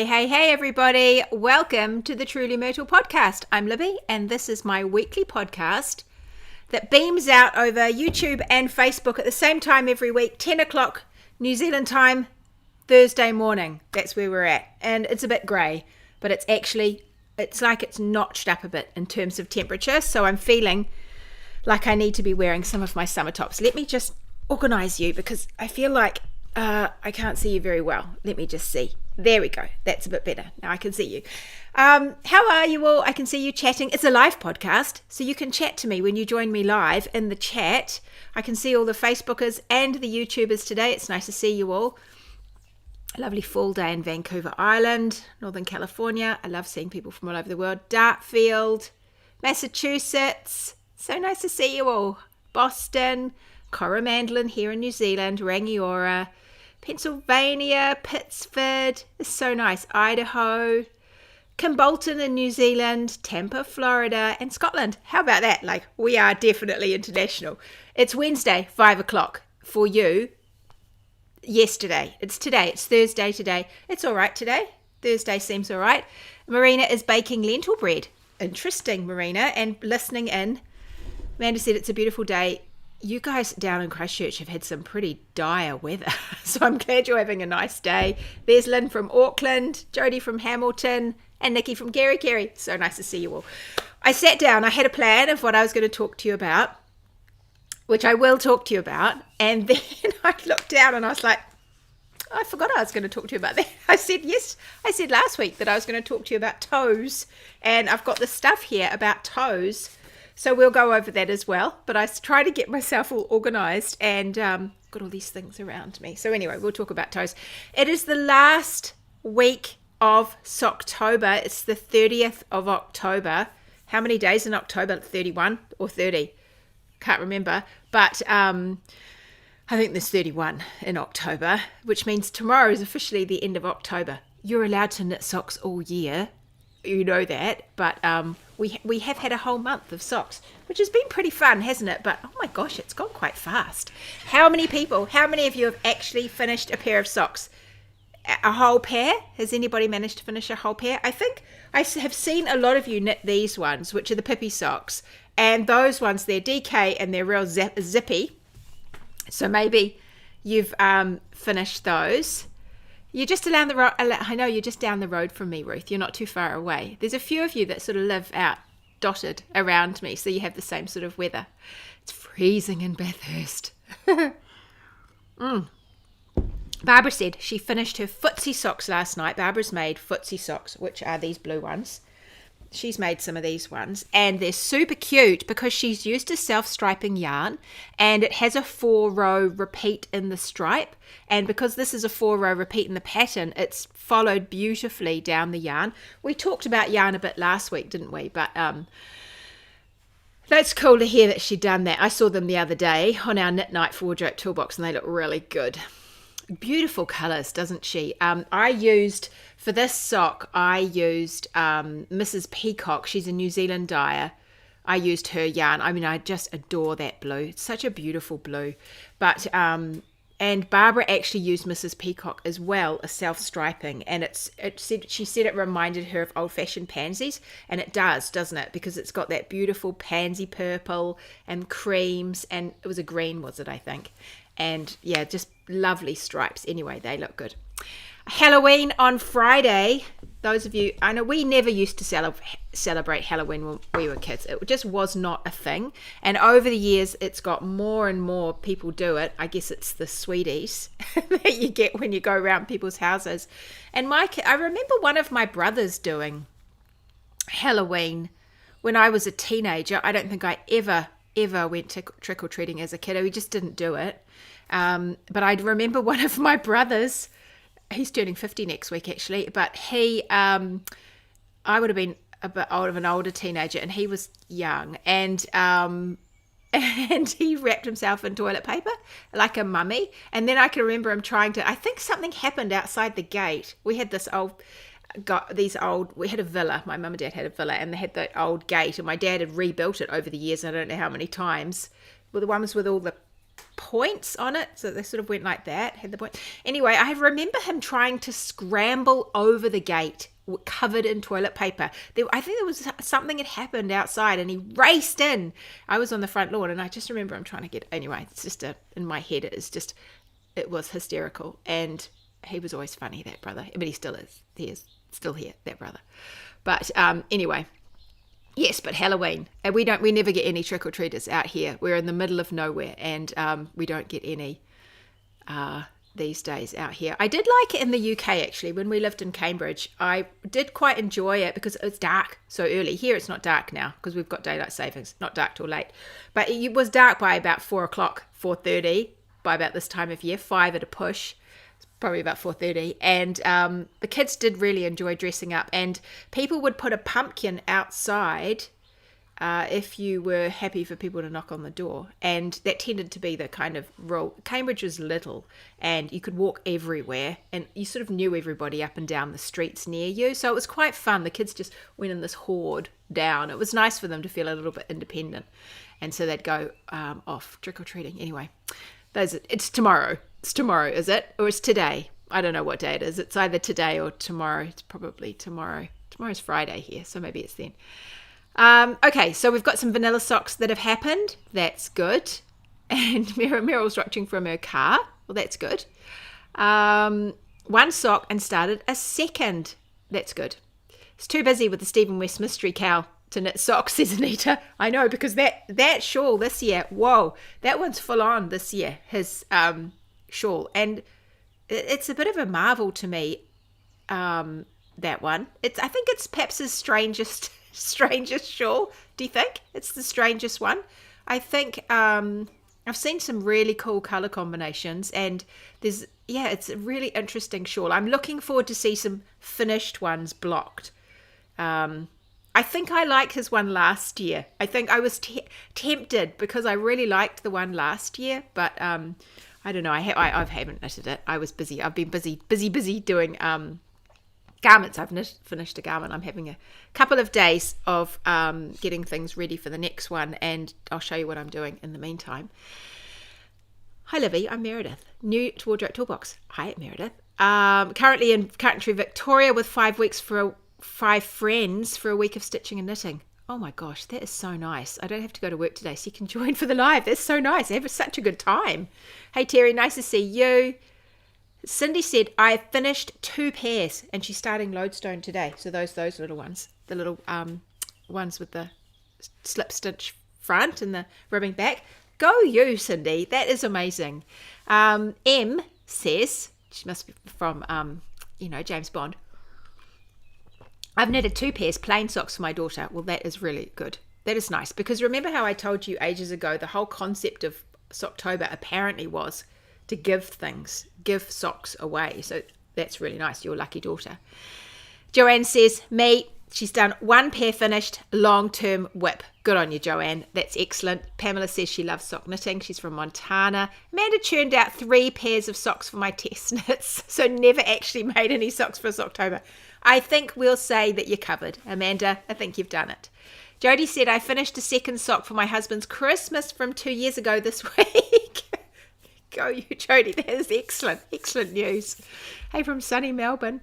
Hey, everybody. Welcome to the Truly Myrtle podcast. I'm Libby, and this is my weekly podcast that beams out over YouTube and Facebook at the same time every week, 10 o'clock New Zealand time, Thursday morning. That's where we're at. And it's a bit grey, but it's like it's notched up a bit in terms of temperature. So I'm feeling like I need to be wearing some of my summer tops. Let me just organise you because I feel like I can't see you very well. Let me just see. There we go. That's a bit better. Now I can see you. How are you all? I can see you chatting. It's a live podcast, so you can chat to me when you join me live in the chat. I can see all the Facebookers and the YouTubers today. It's nice to see you all. A lovely fall day in Vancouver Island, Northern California. I love seeing people from all over the world. Dartfield, Massachusetts. So nice to see you all. Boston, Coromandel here in New Zealand, Rangiora, Pennsylvania, Pittsford, it's so nice, Idaho, Kimbolton in New Zealand, Tampa, Florida, and Scotland. How about that? Like, we are definitely international. It's Wednesday, 5 o'clock for you. Yesterday. It's today. It's Thursday today. It's all right today. Thursday seems all right. Marina is baking lentil bread. Interesting, Marina, and listening in. Amanda said it's a beautiful day. You guys down in Christchurch have had some pretty dire weather, so I'm glad you're having a nice day. There's Lynn from Auckland, Jodie from Hamilton, and Nikki from Kerry. So nice to see you all. I sat down, I had a plan of what I was going to talk to you about, which I will talk to you about, and then I looked down and I was like, I forgot I was going to talk to you about that. I said last week that I was going to talk to you about toes, and I've got the stuff here about toes. So we'll go over that as well. But I try to get myself all organised and got all these things around me. So anyway, we'll talk about toes. It is the last week of Socktober. It's the 30th of October. How many days in October? 31 or 30? Can't remember. But I think there's 31 in October, which means tomorrow is officially the end of October. You're allowed to knit socks all year. You know that, but we have had a whole month of socks, which has been pretty fun, hasn't it? But oh my gosh, it's gone quite fast. How many of you have actually finished a pair of socks? A whole pair? Has anybody managed to finish a whole pair? I think I have seen a lot of you knit these ones, which are the Pippi socks, and those ones, they're DK and they're real zippy. So maybe you've finished those. You're just down the road. I know you're just down the road from me, Ruth. You're not too far away. There's a few of you that sort of live out dotted around me, so you have the same sort of weather. It's freezing in Bathurst. Barbara said she finished her footsie socks last night. Barbara's made footsie socks, which are these blue ones. She's made some of these ones, and they're super cute because she's used a self-striping yarn, and it has a 4-row repeat in the stripe, and because this is a 4-row repeat in the pattern, it's followed beautifully down the yarn. We talked about yarn a bit last week, didn't we? But that's cool to hear that she'd done that. I saw them the other day on our Knit Night for Wardrobe Toolbox, and they look really good. Beautiful colours, doesn't she? For this sock, I used Mrs. Peacock. She's a New Zealand dyer. I used her yarn. I mean, I just adore that blue. It's such a beautiful blue. But and Barbara actually used Mrs. Peacock as well, a self-striping, and she said it reminded her of old-fashioned pansies, and it does, doesn't it? Because it's got that beautiful pansy purple and creams, and it was a green, was it? I think. And yeah, just lovely stripes. Anyway, they look good. Halloween on Friday. Those of you, I know we never used to celebrate Halloween when we were kids. It just was not a thing. And over the years, it's got more and more people do it. I guess it's the sweeties that you get when you go around people's houses. And I remember one of my brothers doing Halloween when I was a teenager. I don't think I ever went to trick-or-treating as a kid. We just didn't do it. But I remember one of my brothers, he's turning 50 next week actually, but I would have been a bit of an older teenager, and he was young, and he wrapped himself in toilet paper like a mummy. And then I can remember him I think something happened outside the gate. We had we had a villa. My mum and dad had a villa, and they had the old gate, and my dad had rebuilt it over the years. I don't know how many times. Well, the ones with all the points on it, so they sort of went like that, had the point. Anyway, I remember him trying to scramble over the gate covered in toilet paper. I think there was something had happened outside and he raced in. I was on the front lawn and I just remember him trying to get, anyway, it's just in my head, it was hysterical. And he was always funny, that brother, but he still is. He is still here, that brother. But anyway, yes, but Halloween, and we never get any trick-or-treaters out here. We're in the middle of nowhere, and we don't get any these days out here. I did like it in the UK, actually, when we lived in Cambridge. I did quite enjoy it because it's dark so early. Here it's not dark now because we've got daylight savings, not dark till late. But it was dark by about 4 o'clock, 4:30, by about this time of year, 5 at a push. Probably about 4:30, and the kids did really enjoy dressing up, and people would put a pumpkin outside if you were happy for people to knock on the door, and that tended to be the kind of rule. Cambridge was little and you could walk everywhere and you sort of knew everybody up and down the streets near you, so it was quite fun. The kids just went in this horde down. It was nice for them to feel a little bit independent, and so they'd go off trick-or-treating. Anyway, it's tomorrow. It's tomorrow, is it? Or it's today? I don't know what day it is. It's either today or tomorrow. It's probably tomorrow. Tomorrow's Friday here, so maybe it's then. Okay, so we've got some vanilla socks that have happened. That's good. And Meryl's watching from her car. Well, that's good. One sock and started a second. That's good. It's too busy with the Stephen West mystery cow to knit socks, says Anita. I know, because that shawl this year, whoa, that one's full on this year, his shawl, and it's a bit of a marvel to me, that one. I think it's perhaps his strangest shawl. Do you think it's the strangest one? I think I've seen some really cool color combinations, and it's a really interesting shawl. I'm looking forward to see some finished ones blocked. I think I liked his one last year. I think I was tempted because I really liked the one last year, but I don't know. I haven't knitted it. I was busy. I've been busy doing garments. I've finished a garment. I'm having a couple of days of getting things ready for the next one, and I'll show you what I'm doing in the meantime. Hi, Livy. I'm Meredith. New to Wardrobe Toolbox. Hi, Meredith. Currently in country Victoria with 5 friends for a week of stitching and knitting. Oh my gosh, that is so nice. I don't have to go to work today, so you can join for the live. That's so nice. I have such a good time. Hey Terry, nice to see you. Cindy said, I finished 2 pairs and she's starting Lodestone today. So those little ones, the little ones with the slip stitch front and the ribbing back. Go you, Cindy. That is amazing. M says, she must be from, James Bond. I've knitted 2 pairs plain socks for my daughter. Well, that is really good. That is nice, because remember how I told you ages ago, the whole concept of Socktober apparently was to give socks away. So that's really nice. Your lucky daughter. Joanne says, she's done 1 pair finished, long-term whip. Good on you, Joanne. That's excellent. Pamela says she loves sock knitting. She's from Montana. Amanda churned out 3 pairs of socks for my test knits, so never actually made any socks for Socktober. I think we'll say that you're covered, Amanda. I think you've done it. Jody said, I finished a second sock for my husband's Christmas from 2 years ago this week. Go you, Jody. That is excellent. Excellent news. Hey, from sunny Melbourne.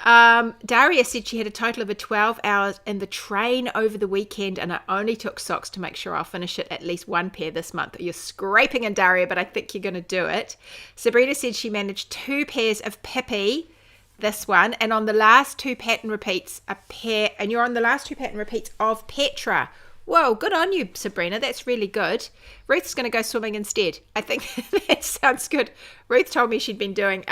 Daria said she had a total of 12 hours in the train over the weekend, and I only took socks to make sure I'll finish it at least 1 pair this month. You're scraping in, Daria, but I think you're going to do it. Sabrina said she managed 2 pairs of Pippi, this one, and on the last 2 pattern repeats, and you're on the last 2 pattern repeats of Petra. Whoa, good on you, Sabrina. That's really good. Ruth's going to go swimming instead. I think that sounds good. Ruth told me she'd been doing,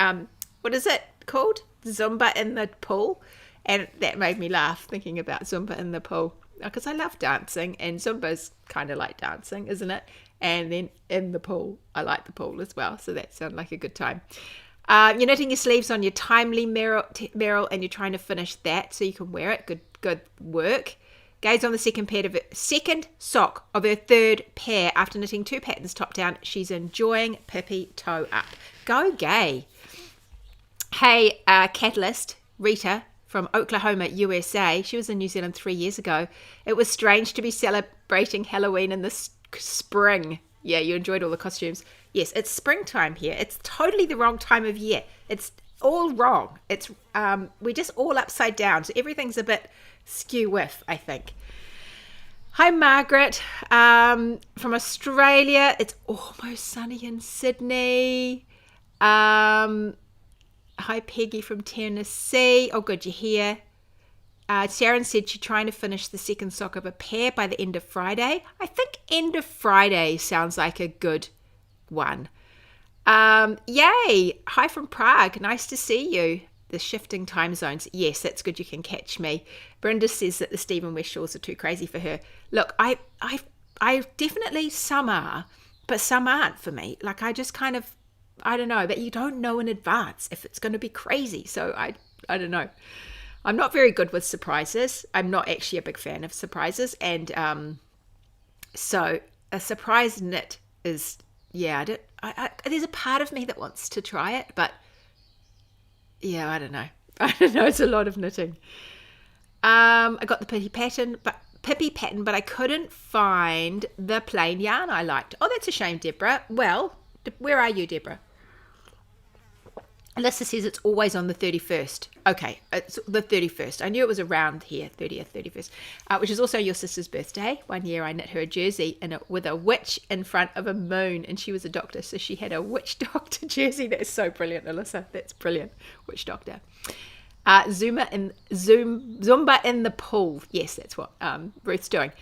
what is it called? Zumba in the pool. And that made me laugh, thinking about Zumba in the pool. Because I love dancing, and Zumba's kind of like dancing, isn't it? And then in the pool, I like the pool as well. So that sounded like a good time. You're knitting your sleeves on your Timely Meryl, and you're trying to finish that so you can wear it. Good work. Gay's on the second sock of her 3rd pair after knitting 2 patterns top down. She's enjoying Pippi toe up. Go Gay. Hey, Catalyst, Rita from Oklahoma, USA. She was in New Zealand 3 years ago. It was strange to be celebrating Halloween in the spring. Yeah, you enjoyed all the costumes. Yes, it's springtime here. It's totally the wrong time of year. It's all wrong. It's we're just all upside down. So everything's a bit skew with, I think. Hi, Margaret from Australia. It's almost sunny in Sydney. Hi, Peggy from Tennessee. Oh, good, you're here. Sharon said she's trying to finish the second sock of a pair by the end of Friday. I think end of Friday sounds like a good one. Yay! Hi from Prague. Nice to see you. The shifting time zones. Yes, that's good. You can catch me. Brenda says that the Stephen West shawls are too crazy for her. Look, I definitely, some are, but some aren't for me. Like, I just kind of, I don't know, but you don't know in advance if it's going to be crazy. So I don't know. I'm not very good with surprises. I'm not actually a big fan of surprises. And so a surprise knit is, yeah, there's a part of me that wants to try it, but yeah, I don't know. It's a lot of knitting. I got the Pippi pattern, but I couldn't find the plain yarn I liked. Oh, that's a shame, Deborah. Well, where are you, Deborah? Alyssa says it's always on the 31st. Okay, it's the 31st. I knew it was around here, 30th, 31st, which is also your sister's birthday. One year I knit her a jersey with a witch in front of a moon, and she was a doctor, so she had a witch doctor jersey. That is so brilliant, Alyssa. That's brilliant. Witch doctor. Zumba in the pool. Yes, that's what Ruth's doing.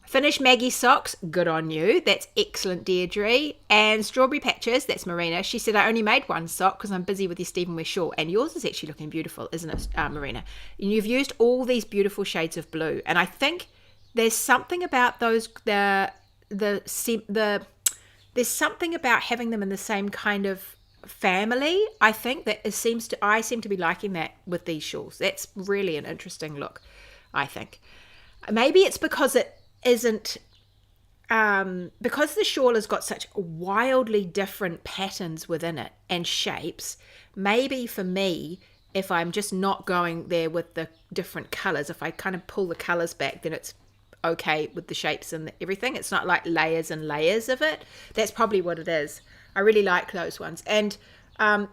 Finish Maggie socks. Good on you. That's excellent, Deirdre. And strawberry patches. That's Marina. She said, I only made one sock because I'm busy with your Stephen West shawl. And yours is actually looking beautiful, isn't it, Marina? And you've used all these beautiful shades of blue. And I think there's something about those, there's something about having them in the same kind of family. I think that I seem to be liking that with these shawls. That's really an interesting look, I think. Maybe it's because it isn't because the shawl has got such wildly different patterns within it and shapes. Maybe for me, if I'm just not going there with the different colors, if I kind of pull the colors back, then it's okay with the shapes and everything. It's not like layers and layers of it. That's probably what it is. I really like those ones. And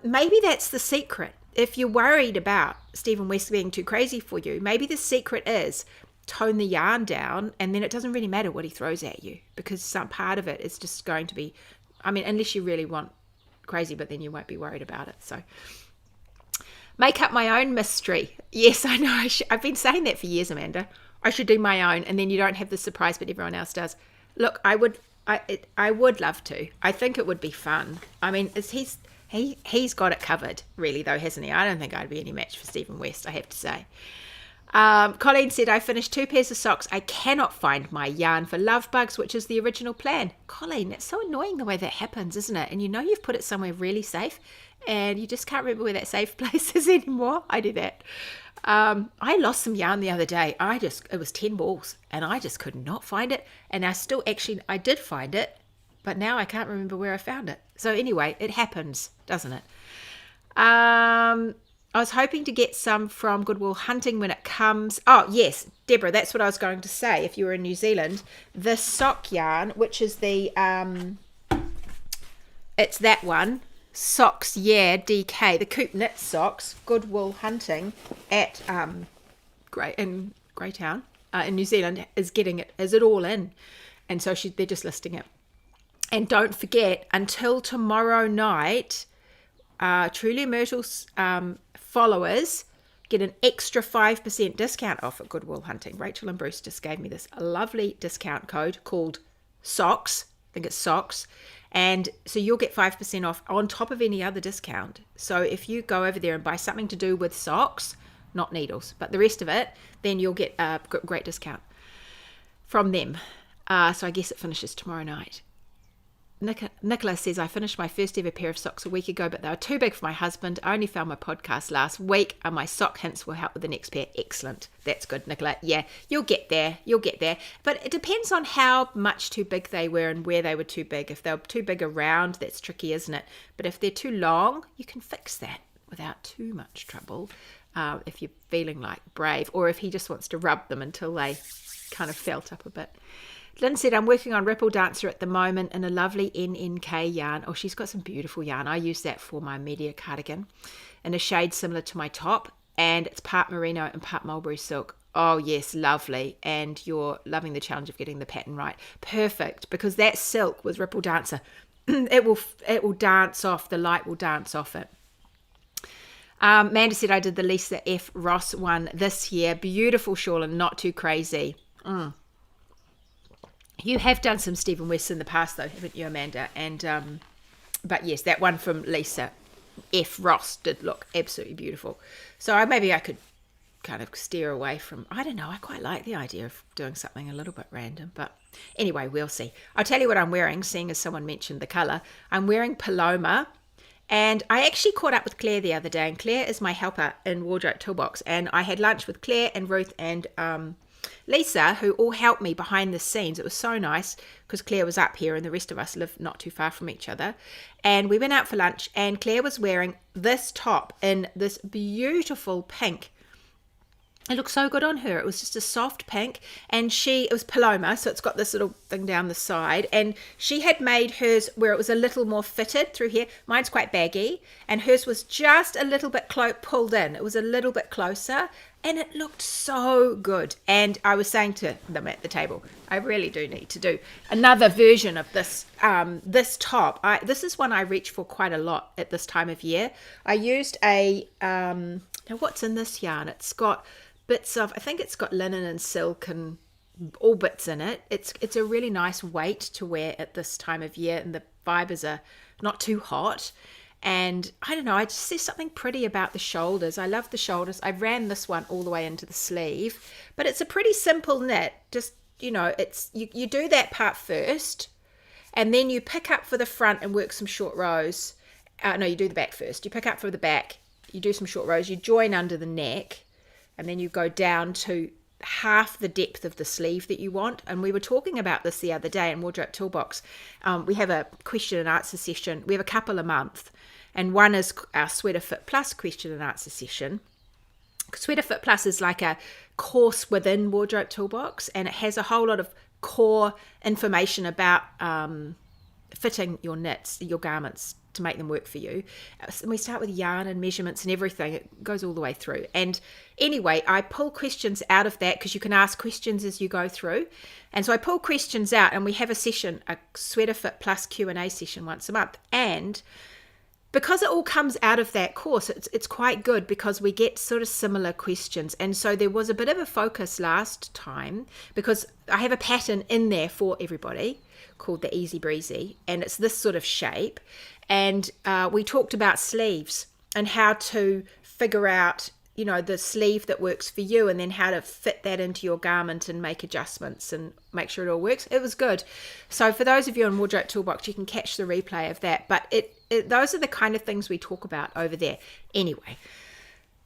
maybe that's the secret. If you're worried about Stephen West being too crazy for you, maybe the secret is tone the yarn down, and then it doesn't really matter what he throws at you, because some part of it is just going to be, I mean, unless you really want crazy, but then you won't be worried about it. So make up my own mystery. Yes, I know. I've been saying that for years, Amanda. I should do my own, and then you don't have the surprise, but everyone else does. Look, I would love to. I think it would be fun. I mean, he's got it covered, really, though, hasn't he? I don't think I'd be any match for Stephen West, I have to say. Colleen said, I finished 2 pairs of socks. I cannot find my yarn for love bugs, which is the original plan. Colleen, it's so annoying the way that happens, isn't it? And you know you've put it somewhere really safe, and you just can't remember where that safe place is anymore. I do that. I lost some yarn the other day. It was 10 balls, and I just could not find it. And I did find it, but now I can't remember where I found it. So anyway, it happens, doesn't it? I was hoping to get some from Goodwill Hunting when it comes. Oh, yes, Deborah, that's what I was going to say. If you were in New Zealand, the sock yarn, which is it's that one, Socks, yeah, DK, the Coop Knit Socks, Goodwill Hunting at in Greytown in New Zealand is it all in. And so they're just listing it. And don't forget, until tomorrow night, Truly Myrtle's followers get an extra 5% discount off at Goodwill Hunting. Rachel and Bruce just gave me this lovely discount code called SOCKS. I think it's SOCKS. And so you'll get 5% off on top of any other discount. So if you go over there and buy something to do with socks, not needles, but the rest of it, then you'll get a great discount from them. So I guess it finishes tomorrow night. Nicola says, I finished my first ever pair of socks a week ago, but they were too big for my husband. I only found my podcast last week, and my sock hints will help with the next pair. Excellent. That's good, Nicola. Yeah, you'll get there. But it depends on how much too big they were and where they were too big. If they were too big around, that's tricky, isn't it? But if they're too long, you can fix that without too much trouble. If you're feeling like brave, or if he just wants to rub them until they kind of felt up a bit. Lynn said, I'm working on Ripple Dancer at the moment in a lovely NNK yarn. Oh, she's got some beautiful yarn. I use that for my media cardigan in a shade similar to my top. And it's part merino and part mulberry silk. Oh, yes, lovely. And you're loving the challenge of getting the pattern right. Perfect, because that silk with Ripple Dancer, it will dance off. The light will dance off it. Amanda said, I did the Lisa F. Ross one this year. Beautiful shawl and not too crazy. You have done some Stephen West in the past, though, haven't you, Amanda? And but yes, that one from Lisa F. Ross did look absolutely beautiful. So maybe I could kind of steer away from, I don't know, I quite like the idea of doing something a little bit random, but anyway, we'll see. I'll tell you what I'm wearing, seeing as someone mentioned the colour. I'm wearing Paloma, and I actually caught up with Claire the other day, and Claire is my helper in Wardrobe Toolbox, and I had lunch with Claire and Ruth and Lisa, who all helped me behind the scenes. It was so nice because Claire was up here and the rest of us live not too far from each other. And we went out for lunch, and Claire was wearing this top in this beautiful pink. It looked so good on her. It was just a soft pink, and it was Paloma, so it's got this little thing down the side, and she had made hers where it was a little more fitted through here. Mine's quite baggy, and hers was just a little bit pulled in. It was a little bit closer, and it looked so good. And I was saying to them at the table, I really do need to do another version of this this top. This is one I reach for quite a lot at this time of year. I used now what's in this yarn? It's got bits of, I think it's got linen and silk and all bits in it. It's a really nice weight to wear at this time of year, and the fibers are not too hot. And I don't know, I just see something pretty about the shoulders. I love the shoulders. I ran this one all the way into the sleeve, but it's a pretty simple knit. Just, it's you do that part first, and then you pick up for the front and work some short rows. No, you do the back first. You pick up for the back, you do some short rows, you join under the neck, and then you go down to half the depth of the sleeve that you want. And we were talking about this the other day in Wardrobe Toolbox. We have a question and answer session. We have a couple a month, and one is our Sweater Fit Plus question and answer session. Sweater Fit Plus is like a course within Wardrobe Toolbox, and it has a whole lot of core information about fitting your knits, your garments, to make them work for you. And we start with yarn and measurements and everything. It goes all the way through. And anyway, I pull questions out of that because you can ask questions as you go through. And so I pull questions out, and we have a session, a Sweater Fit Plus Q&A session once a month. And because it all comes out of that course, it's quite good because we get sort of similar questions. And so there was a bit of a focus last time because I have a pattern in there for everybody called the Easy Breezy, and it's this sort of shape. And we talked about sleeves and how to figure out, the sleeve that works for you, and then how to fit that into your garment and make adjustments and make sure it all works. It was good. So for those of you on Wardrobe Toolbox, you can catch the replay of that. But those are the kind of things we talk about over there. Anyway,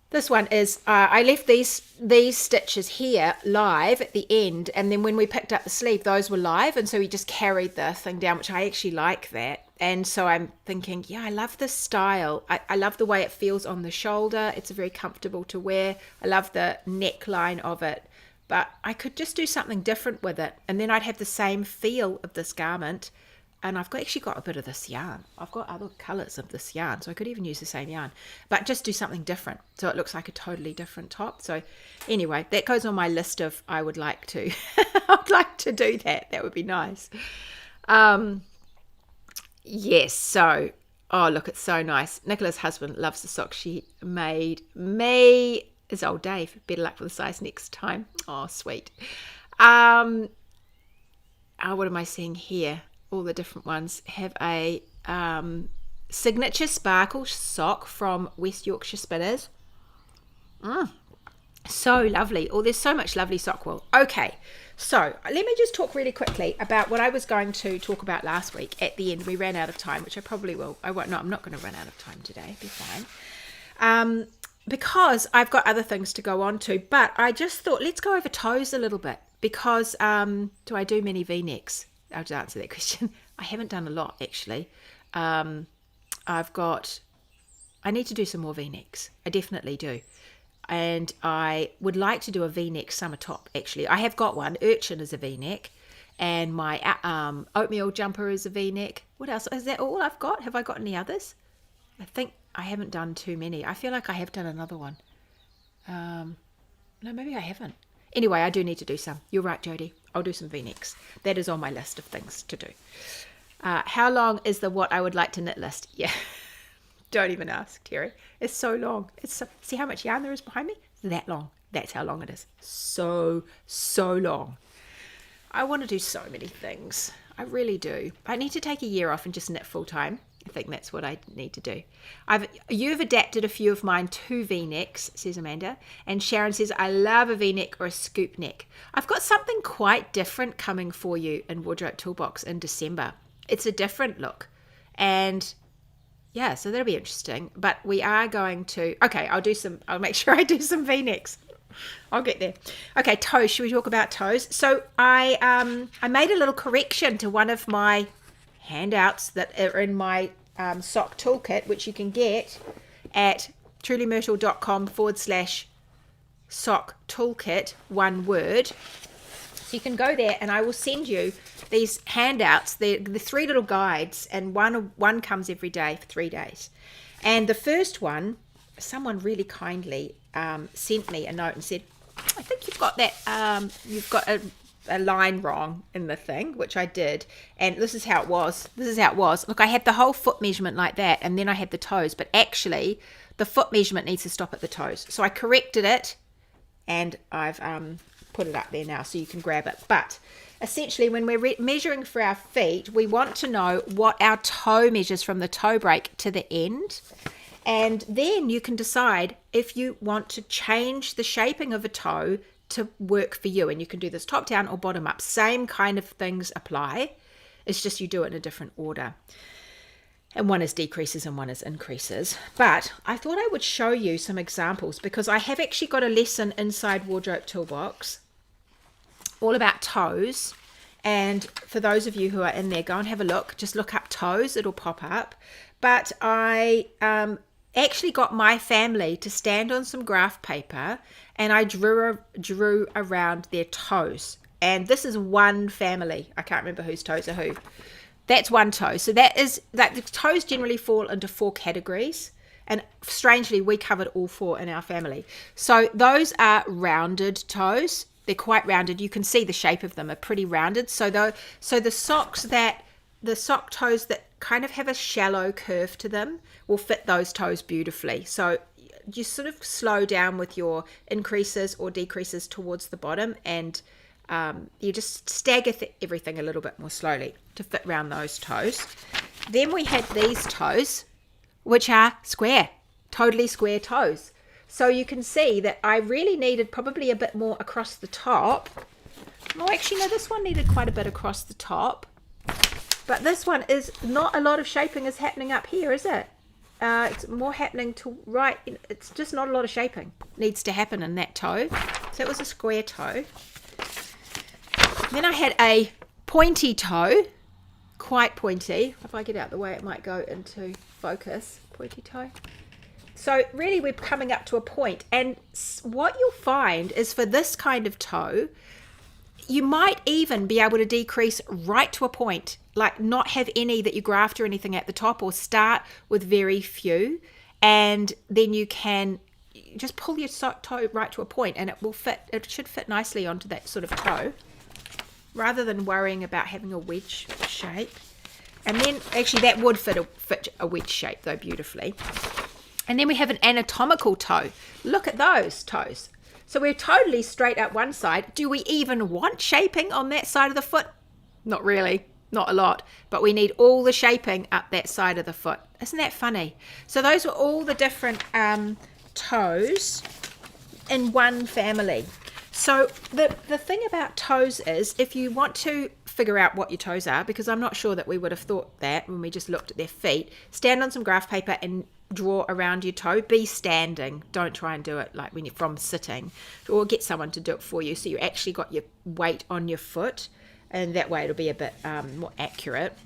this one is, I left these stitches here live at the end, and then when we picked up the sleeve, those were live, and so we just carried the thing down, which I actually like that. And so I'm thinking, yeah, I love this style. I love the way it feels on the shoulder. It's very comfortable to wear. I love the neckline of it, but I could just do something different with it, and then I'd have the same feel of this garment. And I've actually got a bit of this yarn. I've got other colours of this yarn, so I could even use the same yarn, but just do something different so it looks like a totally different top. So anyway, that goes on my list of I would like to I'd like to do that. That would be nice. Yes, so look, it's so nice. Nicola's husband loves the socks she made me. Is old Dave. Better luck with the size next time. Oh, sweet. What am I seeing here? All the different ones have a signature sparkle sock from West Yorkshire Spinners. So lovely. Oh, there's so much lovely sock wool. Okay, so let me just talk really quickly about what I was going to talk about last week. At the end, we ran out of time, which I probably will. I won't. No, I'm not going to run out of time today. Be fine. Because I've got other things to go on to. But I just thought, let's go over toes a little bit. Because do I do many V-necks? I'll just answer that question. I haven't done a lot, actually. I need to do some more V-necks. I definitely do. And I would like to do a V-neck summer top, actually. I have got one. Urchin is a V-neck. and my oatmeal jumper is a V-neck. What else? Is that all I've got? Have I got any others? I think I haven't done too many. I feel like I have done another one. No, maybe I haven't. Anyway, I do need to do some. You're right, Jodie. I'll do some V-necks. That is on my list of things to do. How long is the what I would like to knit list? Yeah. Don't even ask, Terry. It's so long. See how much yarn there is behind me? It's that long. That's how long it is. So long. I want to do so many things. I really do. I need to take a year off and just knit full time. I think that's what I need to do. You've adapted a few of mine to V-necks, says Amanda. And Sharon says, I love a V-neck or a scoop neck. I've got something quite different coming for you in Wardrobe Toolbox in December. It's a different look. And yeah, so that'll be interesting. But we are going to, okay, I'll make sure I do some V-necks. I'll get there. Okay, toes. Should we talk about toes? So I made a little correction to one of my handouts that are in my Sock Toolkit, which you can get at trulymyrtle.com/Sock Toolkit, one word. So you can go there and I will send you these handouts, the 3 little guides, and one comes every day for 3 days. And the first one, someone really kindly sent me a note and said, I think you've got that, you've got a line wrong in the thing, which I did. And this is how it was. Look, I had the whole foot measurement like that, and then I had the toes, but actually the foot measurement needs to stop at the toes. So I corrected it, and I've put it up there now so you can grab it. But essentially, when we're measuring for our feet, we want to know what our toe measures from the toe break to the end. And then you can decide if you want to change the shaping of a toe to work for you. And you can do this top down or bottom up. Same kind of things apply. It's just you do it in a different order. And one is decreases and one is increases. But I thought I would show you some examples because I have actually got a lesson inside Wardrobe Toolbox all about toes. And for those of you who are in there, go and have a look. Just look up toes. It'll pop up. But I actually got my family to stand on some graph paper and I drew around their toes. And this is one family. I can't remember whose toes are who. That's one toe. So that is that the toes generally fall into 4 categories. And strangely, we covered all 4 in our family. So those are rounded toes. They're quite rounded. You can see the shape of them are pretty rounded. So the sock toes that kind of have a shallow curve to them will fit those toes beautifully. So you sort of slow down with your increases or decreases towards the bottom, and you just stagger everything a little bit more slowly to fit around those toes. Then we had these toes, which are square, totally square toes. So you can see that I really needed probably a bit more across the top. Oh, actually, no, this one needed quite a bit across the top. But this one is not a lot of shaping is happening up here, is it? It's more happening to right. It's just not a lot of shaping needs to happen in that toe. So it was a square toe. Then I had a pointy toe, quite pointy. If I get out the way, it might go into focus. Pointy toe. So really we're coming up to a point. And what you'll find is for this kind of toe, you might even be able to decrease right to a point, like not have any that you graft or anything at the top, or start with very few. And then you can just pull your toe right to a point and it will fit. It should fit nicely onto that sort of toe, rather than worrying about having a wedge shape. And then actually that would fit a wedge shape though beautifully. And then we have an anatomical toe. Look at those toes. So we're totally straight up one side. Do we even want shaping on that side of the foot? Not really, not a lot. But we need all the shaping up that side of the foot. Isn't that funny? So those were all the different toes in one family. So the thing about toes is, if you want to figure out what your toes are, because I'm not sure that we would have thought that when we just looked at their feet, stand on some graph paper and draw around your toe. Be standing. Don't try and do it like when you're from sitting, or get someone to do it for you so you actually got your weight on your foot, and that way it'll be a bit more accurate.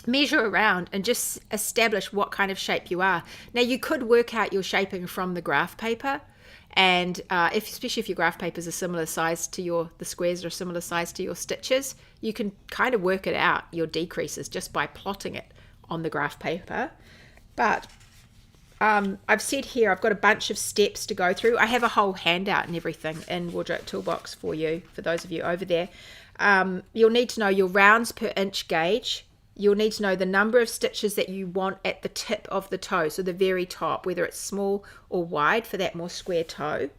Measure around and just establish what kind of shape you are. Now you could work out your shaping from the graph paper, And especially if your graph papers are similar size to the squares are a similar size to your stitches, you can kind of work it out, your decreases, just by plotting it on the graph paper. But I've said here, I've got a bunch of steps to go through. I have a whole handout and everything in Wardrobe Toolbox for you, for those of you over there. You'll need to know your rounds per inch gauge. You'll need to know the number of stitches that you want at the tip of the toe, so the very top, whether it's small or wide for that more square toe.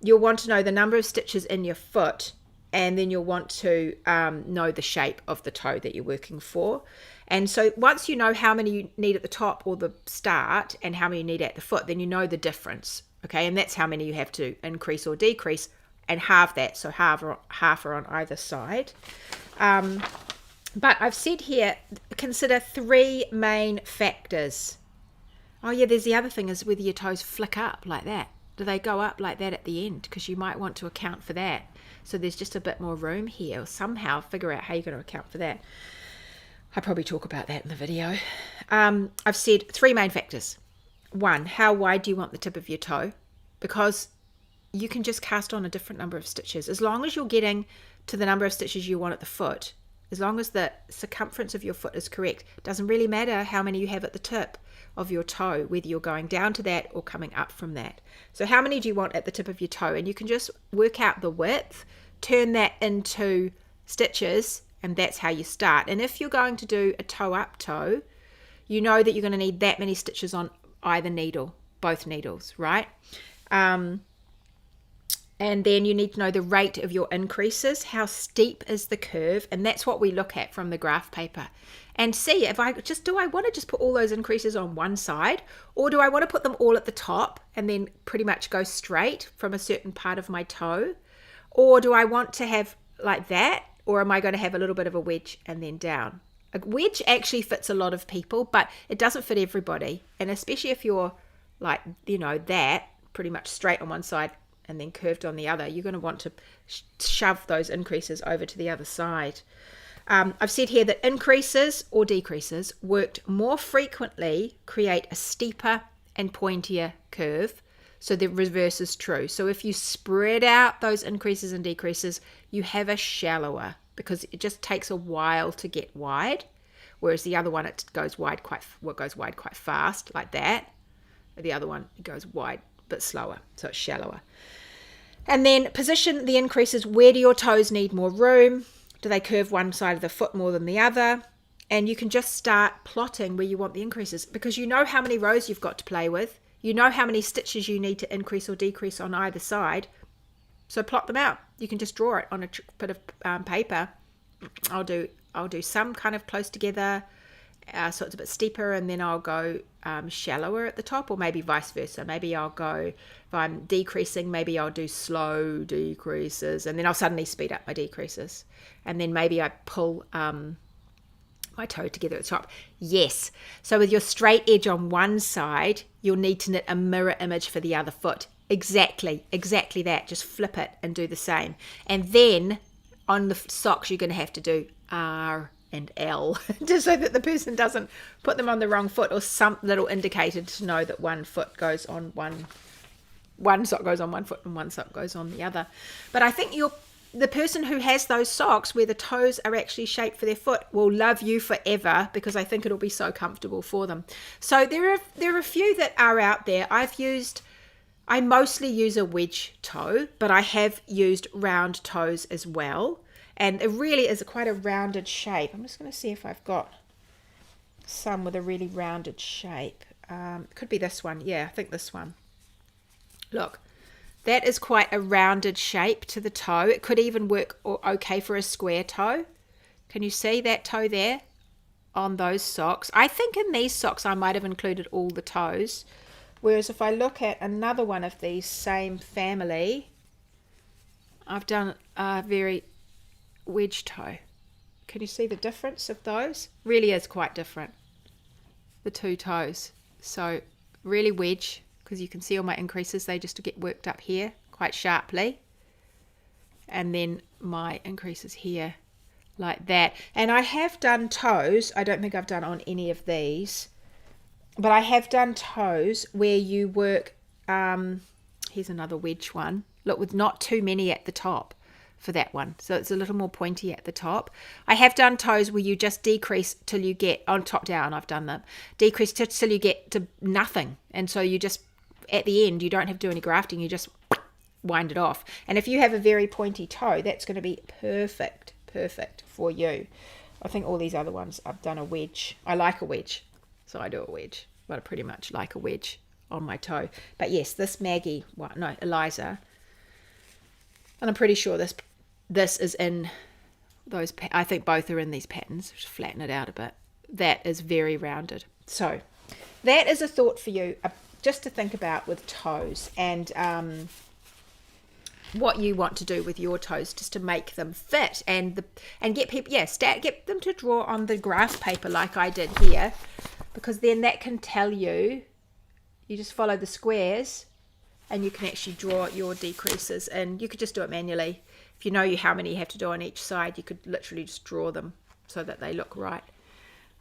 You'll want to know the number of stitches in your foot, and then you'll want to know the shape of the toe that you're working for. And so once you know how many you need at the top or the start and how many you need at the foot, then you know the difference, okay? And that's how many you have to increase or decrease, and halve that, so half are on either side. But I've said here, consider 3 main factors. Oh yeah, there's the other thing, is whether your toes flick up like that. Do they go up like that at the end? Because you might want to account for that. So there's just a bit more room here, or somehow figure out how you're going to account for that. I probably talk about that in the video. I've said 3 main factors. 1, how wide do you want the tip of your toe? Because you can just cast on a different number of stitches. As long as you're getting to the number of stitches you want at the foot, as long as the circumference of your foot is correct, it doesn't really matter how many you have at the tip of your toe, whether you're going down to that or coming up from that. So how many do you want at the tip of your toe? And you can just work out the width, turn that into stitches, and that's how you start. And if you're going to do a toe up toe, you know that you're going to need that many stitches on either needle, both needles, right? And then you need to know the rate of your increases. How steep is the curve? And that's what we look at from the graph paper. And see if do I want to just put all those increases on one side, or do I want to put them all at the top and then pretty much go straight from a certain part of my toe? Or do I want to have like that? Or am I going to have a little bit of a wedge and then down? A wedge actually fits a lot of people, but it doesn't fit everybody. And especially if you're like, that pretty much straight on one side and then curved on the other, you're going to want to shove those increases over to the other side. I've said here that increases or decreases worked more frequently create a steeper and pointier curve. So the reverse is true. So if you spread out those increases and decreases, you have a shallower, because it just takes a while to get wide. Whereas the other one, it goes wide quite fast, like that. The other one, it goes wide but slower, so it's shallower. And then position the increases. Where do your toes need more room? Do they curve one side of the foot more than the other? And you can just start plotting where you want the increases, because you know how many rows you've got to play with. You know how many stitches you need to increase or decrease on either side. So plot them out. You can just draw it on a bit of paper. I'll do some kind of close together, so it's a bit steeper, and then I'll go shallower at the top, or maybe vice versa. Maybe I'll go, if I'm decreasing, maybe I'll do slow decreases, and then I'll suddenly speed up my decreases. And then maybe I pull my toe together at the top. Yes. So with your straight edge on one side, you'll need to knit a mirror image for the other foot. Exactly that. Just flip it and do the same. And then on the socks, you're going to have to do R and L, just so that the person doesn't put them on the wrong foot, or some little indicator to know that one sock goes on one foot and one sock goes on the other. But I think the person who has those socks where the toes are actually shaped for their foot will love you forever, because I think it'll be so comfortable for them. So there are a few that are out there. I mostly use a wedge toe, but I have used round toes as well. And it really is quite a rounded shape. I'm just going to see if I've got some with a really rounded shape. It could be this one. Yeah, I think this one. Look, that is quite a rounded shape to the toe. It could even work okay for a square toe. Can you see that toe there on those socks? I think in these socks I might have included all the toes. Whereas if I look at another one of these same family, I've done a very wedge toe. Can you see the difference of those? Really is quite different, the two toes. So really wedge, because you can see all my increases, they just get worked up here quite sharply, and then my increases here like that. And I have done toes, I don't think I've done on any of these, but I have done toes where you work Here's another wedge one. Look, with not too many at the top for that one. So it's a little more pointy at the top. I have done toes where you just decrease till you get, on top down, I've done them. Decrease till you get to nothing. And so you just, at the end, you don't have to do any grafting. You just wind it off. And if you have a very pointy toe, that's going to be perfect for you. I think all these other ones, I've done a wedge. I like a wedge, so I do a wedge. But I pretty much like a wedge on my toe. But yes, this Maggie, Eliza, and I'm pretty sure this is in those, I think both are in these patterns. Just flatten it out a bit. That is very rounded. So that is a thought for you, just to think about with toes, and what you want to do with your toes, just to make them fit, and get people, get them to draw on the graph paper like I did here, because then that can tell you. You just follow the squares, and you can actually draw your decreases, and you could just do it manually. If you know how many you have to do on each side, you could literally just draw them so that they look right.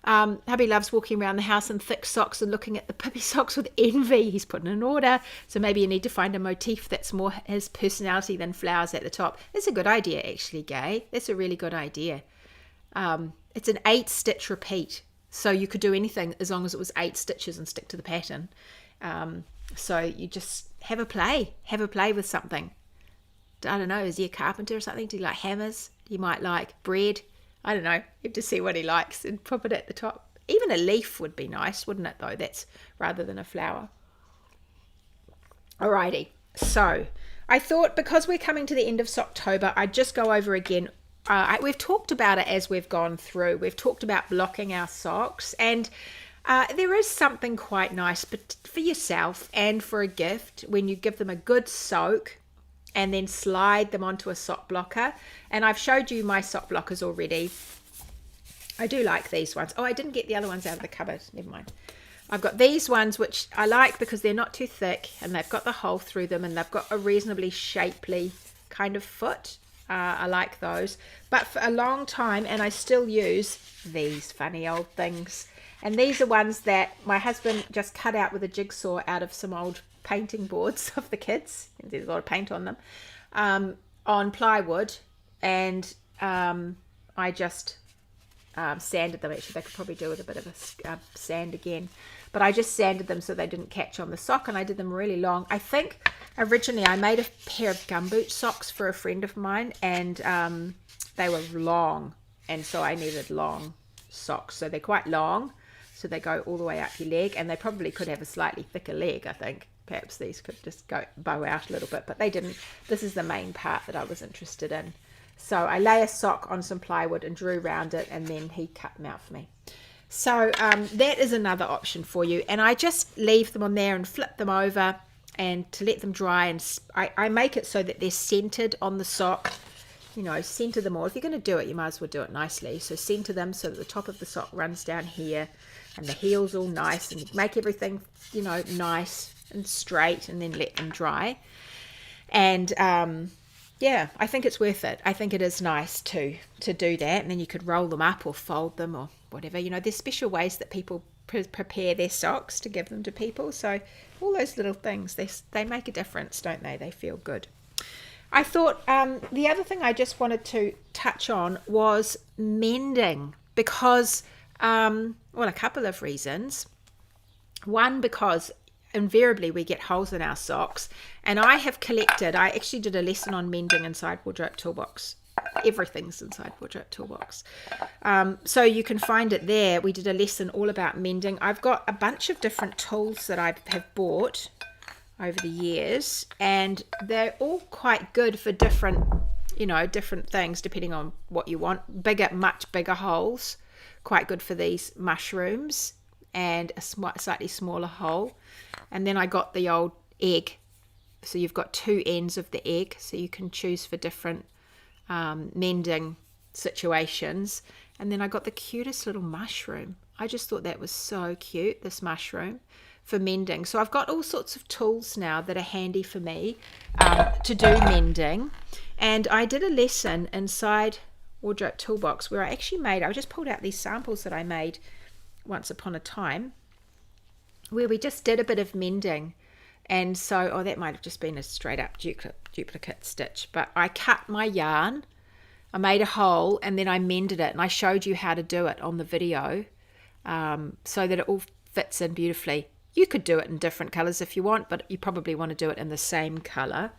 Hubby loves walking around the house in thick socks and looking at the puppy socks with envy. He's putting an order. So maybe you need to find a motif that's more his personality than flowers at the top. It's a good idea, actually, Gay. That's a really good idea. It's an 8-stitch repeat. So you could do anything as long as it was 8 stitches and stick to the pattern. So you just have a play with something. I don't know, is he a carpenter or something? Do you like hammers? You might like bread. I don't know. You have to see what he likes and pop it at the top. Even a leaf would be nice, wouldn't it, though? That's rather than a flower. Alrighty. So I thought, because we're coming to the end of Socktober, I'd just go over again. We've talked about it as we've gone through. We've talked about blocking our socks, and there is something quite nice, but for yourself and for a gift, when you give them a good soak and then slide them onto a sock blocker. And I've showed you my sock blockers already. I do like these ones. Oh, I didn't get the other ones out of the cupboard. Never mind. I've got these ones, which I like because they're not too thick, and they've got the hole through them, and they've got a reasonably shapely kind of foot. I like those. But for a long time, and I still use these funny old things. And these are ones that my husband just cut out with a jigsaw out of some old painting boards of the kids. There's a lot of paint on them. On plywood. And I just sanded them. Actually, they could probably do with a bit of a sand again. But I just sanded them so they didn't catch on the sock, and I did them really long. I think originally I made a pair of gumboot socks for a friend of mine, and they were long, and so I needed long socks. So they're quite long, so they go all the way up your leg, and they probably could have a slightly thicker leg, I think. Perhaps these could just bow out a little bit, but they didn't. This is the main part that I was interested in. So I lay a sock on some plywood and drew around it, and then he cut them out for me. So that is another option for you. And I just leave them on there and flip them over and to let them dry. And I make it so that they're centered on the sock. You know, center them all. If you're going to do it, you might as well do it nicely. So center them so that the top of the sock runs down here and the heel's all nice, and make everything, you know, nice and straight, and then let them dry. And yeah, I think it's worth it. I think it is nice to do that, and then you could roll them up or fold them or whatever. You know, there's special ways that people prepare their socks to give them to people. So all those little things, they make a difference, don't they? They feel good. I thought the other thing I just wanted to touch on was mending, because, well, a couple of reasons. One, because invariably we get holes in our socks, and I actually did a lesson on mending inside Wardrobe Toolbox. Everything's inside Wardrobe Toolbox, so you can find it there. We did a lesson all about mending. I've got a bunch of different tools that I have bought over the years, and they're all quite good for different things depending on what you want. Much bigger holes, quite good for these mushrooms, and a slightly smaller hole. And then I got the old egg, so you've got two ends of the egg, so you can choose for different mending situations. And then I got the cutest little mushroom. I just thought that was so cute, this mushroom, for mending. So I've got all sorts of tools now that are handy for me to do mending. And I did a lesson inside Wardrobe Toolbox where I just pulled out these samples that I made once upon a time, where we just did a bit of mending And so, oh, that might have just been a straight up duplicate stitch, but I cut my yarn, I made a hole, and then I mended it, and I showed you how to do it on the video, so that it all fits in beautifully. You could do it in different colors if you want, but you probably want to do it in the same color.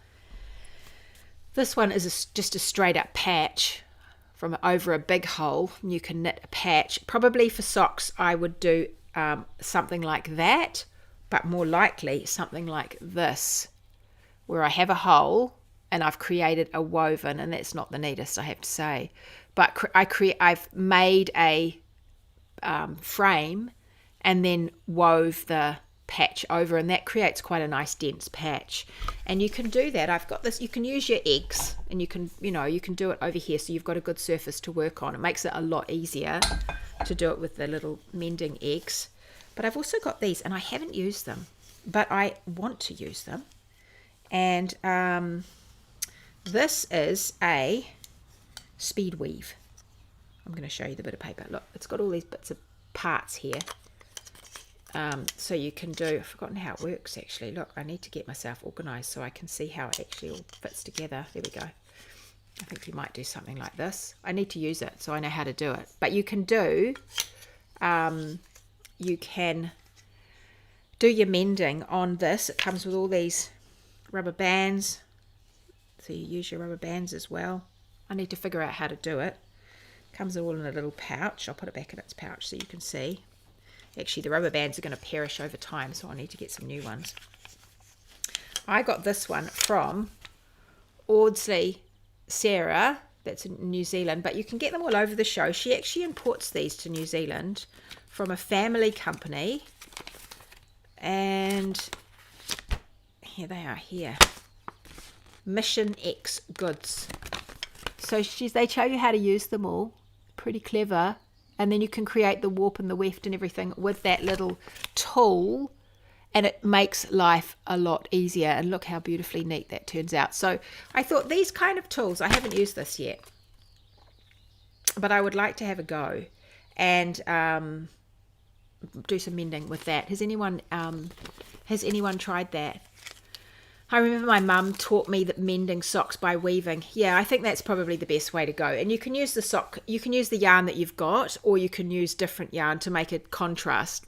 This one is just a straight up patch from over a big hole, and you can knit a patch. Probably for socks I would do something like that, but more likely something like this, where I have a hole and I've created a woven, and that's not the neatest, I have to say, but I've made a frame and then wove the patch over, and that creates quite a nice dense patch. And you can do that. I've got this, you can use your eggs, and you can do it over here, so you've got a good surface to work on. It makes it a lot easier to do it with the little mending eggs. But I've also got these, and I haven't used them, but I want to use them. And this is a speed weave. I'm going to show you the bit of paper. Look, it's got all these bits of parts here. So you can do, I've forgotten how it works actually. Look, I need to get myself organized so I can see how it actually all fits together. There we go. I think you might do something like this. I need to use it so I know how to do it. But you can do your mending on this. It comes with all these rubber bands, so you use your rubber bands as well. I need to figure out how to do it. Comes all in a little pouch. I'll put it back in its pouch so you can see. Actually, the rubber bands are going to perish over time, so I need to get some new ones. I got this one from Audsley Sarah, that's in New Zealand, but you can get them all over the show. She actually imports these to New Zealand from a family company, and here they are here. Mission X Goods. So they tell you how to use them all. Pretty clever. And then you can create the warp and the weft and everything with that little tool, and it makes life a lot easier. And look how beautifully neat that turns out. So I thought these kind of tools, I haven't used this yet, but I would like to have a go and do some mending with that. Has anyone tried that? I remember my mum taught me that mending socks by weaving. Yeah, I think that's probably the best way to go. And you can use you can use the yarn that you've got, or you can use different yarn to make a contrast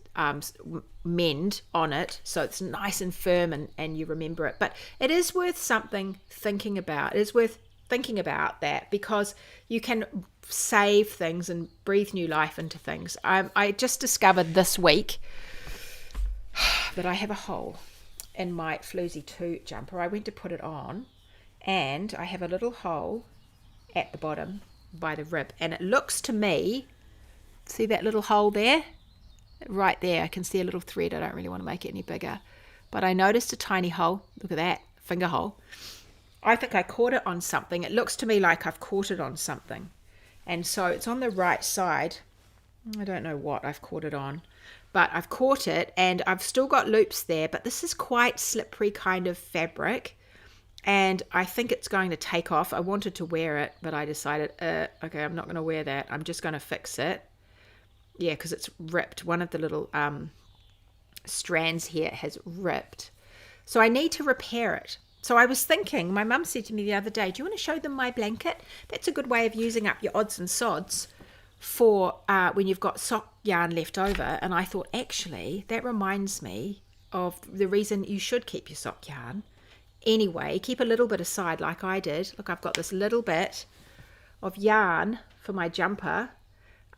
mend on it, so it's nice and firm and you remember it. But it is worth thinking about. It is worth thinking about that, because you can save things and breathe new life into things. I just discovered this week that I have a hole in my Floozy 2 jumper. I went to put it on, and I have a little hole at the bottom by the rib, and it looks to me, see that little hole there? Right there, I can see a little thread. I don't really want to make it any bigger, but I noticed a tiny hole. Look at that, finger hole. I think I caught it on something. It looks to me like I've caught it on something, and so it's on the right side. I don't know what I've caught it on, but I've caught it, and I've still got loops there, but this is quite slippery kind of fabric, and I think it's going to take off. I wanted to wear it, but I decided, okay, I'm not going to wear that. I'm just going to fix it. Yeah, because it's ripped. One of the little strands here has ripped. So I need to repair it. So I was thinking, my mum said to me the other day, do you want to show them my blanket? That's a good way of using up your odds and sods for when you've got sock yarn left over. And I thought, actually, that reminds me of the reason you should keep your sock yarn. Anyway, keep a little bit aside like I did. Look, I've got this little bit of yarn for my jumper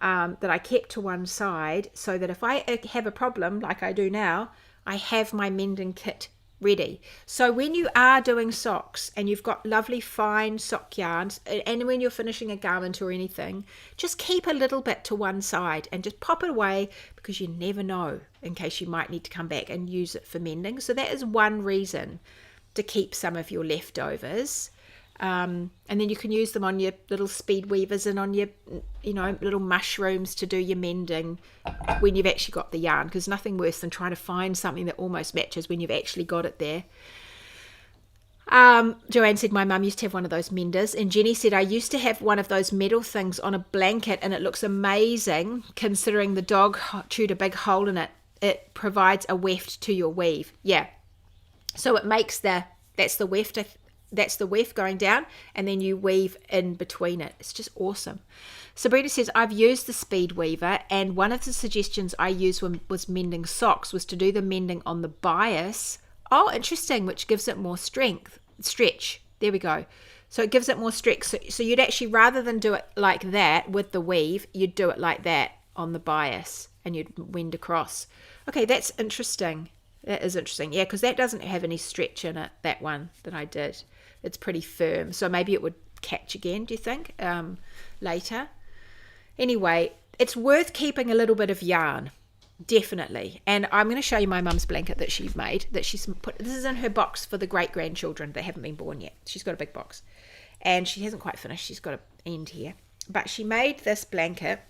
that I kept to one side, so that if I have a problem like I do now, I have my mending kit ready. So when you are doing socks and you've got lovely fine sock yarns, and when you're finishing a garment or anything, just keep a little bit to one side and just pop it away, because you never know, in case you might need to come back and use it for mending. So that is one reason to keep some of your leftovers, and then you can use them on your little speed weavers and on your little mushrooms to do your mending when you've actually got the yarn, because nothing worse than trying to find something that almost matches when you've actually got it there. Joanne said my mum used to have one of those menders, and Jenny said I used to have one of those metal things on a blanket, and it looks amazing considering the dog chewed a big hole in it. It provides a weft to your weave. Yeah, So it makes that's the weft going down, and then you weave in between it. It's just awesome. Sabrina says, I've used the Speed Weaver, and one of the suggestions I used when was mending socks was to do the mending on the bias. Oh, interesting, which gives it more stretch. There we go. So it gives it more stretch. So you'd actually, rather than do it like that with the weave, you'd do it like that on the bias, and you'd wend across. Okay, that's interesting. That is interesting. Yeah, because that doesn't have any stretch in it, that one that I did. It's pretty firm. So maybe it would catch again, do you think, later? Anyway, it's worth keeping a little bit of yarn, definitely. And I'm going to show you my mum's blanket that she's made, that she's put. This is in her box for the great-grandchildren that haven't been born yet. She's got a big box. And she hasn't quite finished. She's got an end here. But she made this blanket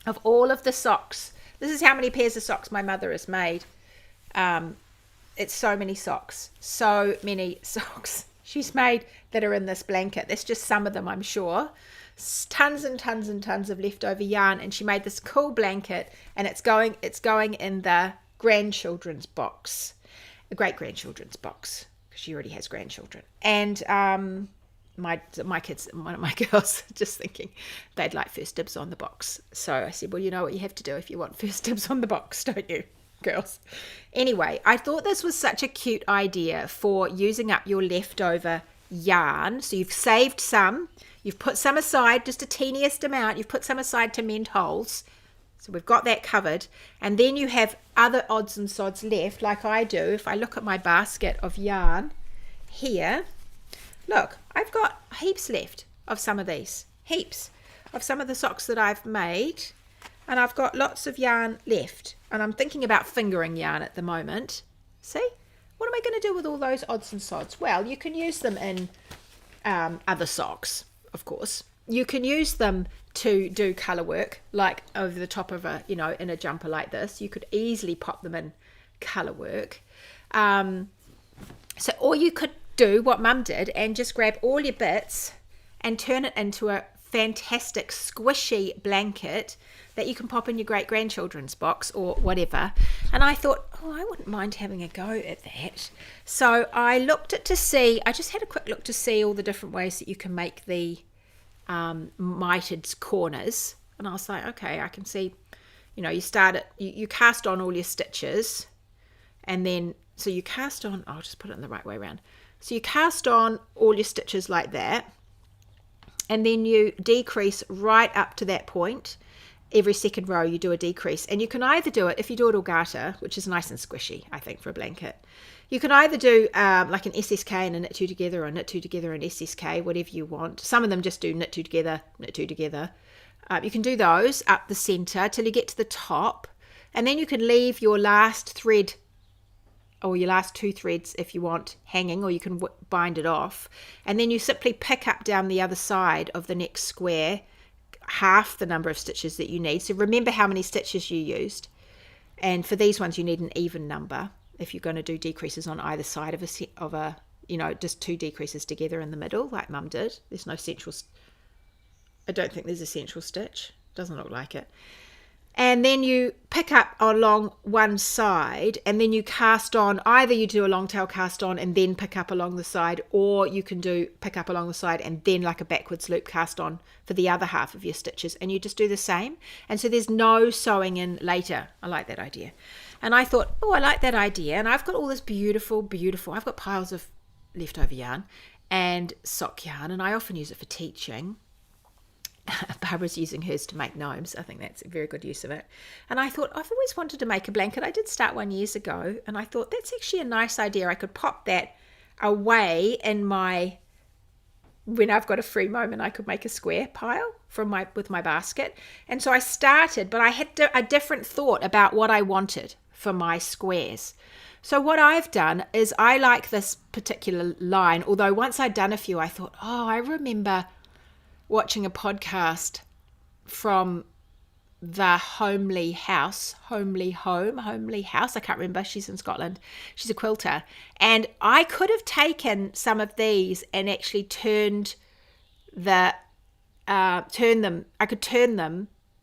of all of the socks. This is how many pairs of socks my mother has made. It's so many socks. She's made that are in this blanket. There's just some of them, I'm sure. Tons and tons and tons of leftover yarn, and she made this cool blanket, and it's going in the grandchildren's box, the great-grandchildren's box, because she already has grandchildren. And my kids, one of my girls, just thinking they'd like first dibs on the box. So I said, well, you know what you have to do if you want first dibs on the box, don't you, girls? Anyway, I thought this was such a cute idea for using up your leftover yarn. So you've saved some, you've put some aside, just a teeniest amount, you've put some aside to mend holes. So we've got that covered. And then you have other odds and sods left, like I do. If I look at my basket of yarn here, look, I've got heaps left of some of these, heaps of some of the socks that I've made, and I've got lots of yarn left, and I'm thinking about fingering yarn at the moment. See, what am I going to do with all those odds and sods? Well, you can use them in other socks, of course. You can use them to do colour work, like over the top of in a jumper like this. You could easily pop them in colour work. Or you could do what Mum did and just grab all your bits and turn it into a fantastic squishy blanket that you can pop in your great-grandchildren's box or whatever. And I thought, I wouldn't mind having a go at that. So I just had a quick look to see all the different ways that you can make the mitered corners. And I was like, okay, I can see, you cast on all your stitches, and then, so you cast on, I'll just put it in the right way around. So you cast on all your stitches like that, and then you decrease right up to that point. Every second row you do a decrease, and you can either do it, if you do it Orgata, which is nice and squishy, I think, for a blanket, you can either do like an SSK and a knit two together, or knit two together and SSK, whatever you want. Some of them just do knit two together, knit two together. You can do those up the center till you get to the top, and then you can leave your last thread or your last two threads if you want hanging, or you can bind it off, and then you simply pick up down the other side of the next square half the number of stitches that you need. So remember how many stitches you used, and for these ones you need an even number if you're going to do decreases on either side of a just two decreases together in the middle like Mum did. There's no central, I don't think there's a central stitch, doesn't look like it. And then you pick up along one side, and then you cast on. Either you do a long tail cast on and then pick up along the side, or you can do pick up along the side and then like a backwards loop cast on for the other half of your stitches, and you just do the same. And so there's no sewing in later. I like that idea. And I thought, I like that idea. And I've got all this beautiful, I've got piles of leftover yarn and sock yarn, and I often use it for teaching. Barbara's using hers to make gnomes. I think that's a very good use of it. And I thought, I've always wanted to make a blanket. I did start one years ago, and I thought that's actually a nice idea. I could pop that away when I've got a free moment, I could make a square pile with my basket. And so I started, but I had a different thought about what I wanted for my squares. So what I've done is I like this particular line, although once I'd done a few, I thought, I remember watching a podcast from the Homely House, I can't remember, she's in Scotland, she's a quilter, and I could have taken some of these and actually turn them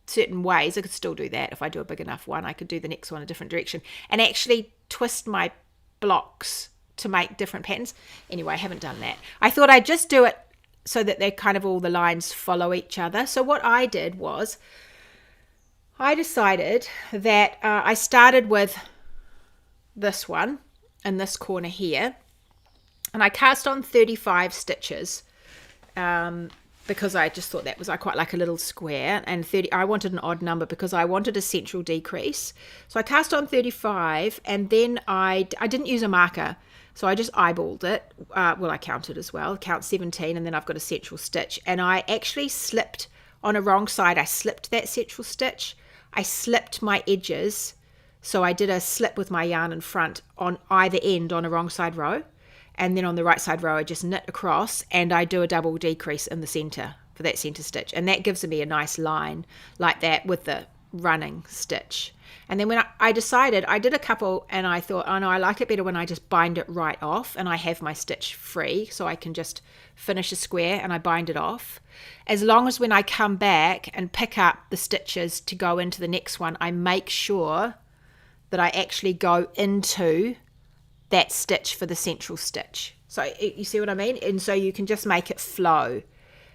certain ways. I could still do that if I do a big enough one. I could do the next one a different direction and actually twist my blocks to make different patterns. Anyway, I haven't done that. I thought I'd just do it so that they're kind of all the lines follow each other. So what I did was I decided that I started with this one in this corner here, and I cast on 35 stitches because I just thought that was, I quite like a little square, and 30, I wanted an odd number because I wanted a central decrease. So I cast on 35, and then I didn't use a marker. So I just eyeballed it. Well, I counted as well. Count 17, and then I've got a central stitch. And I actually slipped on a wrong side. I slipped that central stitch. I slipped my edges. So I did a slip with my yarn in front on either end on a wrong side row. And then on the right side row, I just knit across, and I do a double decrease in the center for that center stitch. And that gives me a nice line like that with the running stitch. And then when I decided, I did a couple, and I thought, oh no, I like it better when I just bind it right off and I have my stitch free, so I can just finish a square and I bind it off. As long as when I come back and pick up the stitches to go into the next one, I make sure that I actually go into that stitch for the central stitch. So you see what I mean? And so you can just make it flow.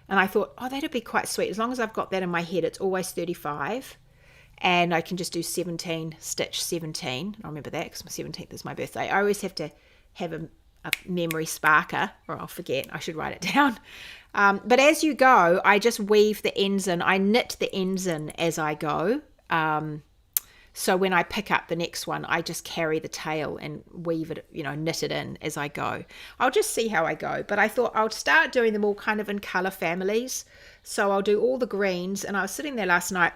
And I thought, oh, that'd be quite sweet. As long as I've got that in my head, it's always 35. And I can just do 17, stitch 17. I remember that because my 17th is my birthday. I always have to have a memory sparker or I'll forget. I should write it down. But as you go, I just weave the ends in. I knit the ends in as I go. So when I pick up the next one, I just carry the tail and weave it, knit it in as I go. I'll just see how I go. But I thought I'll start doing them all kind of in colour families. So I'll do all the greens. And I was sitting there last night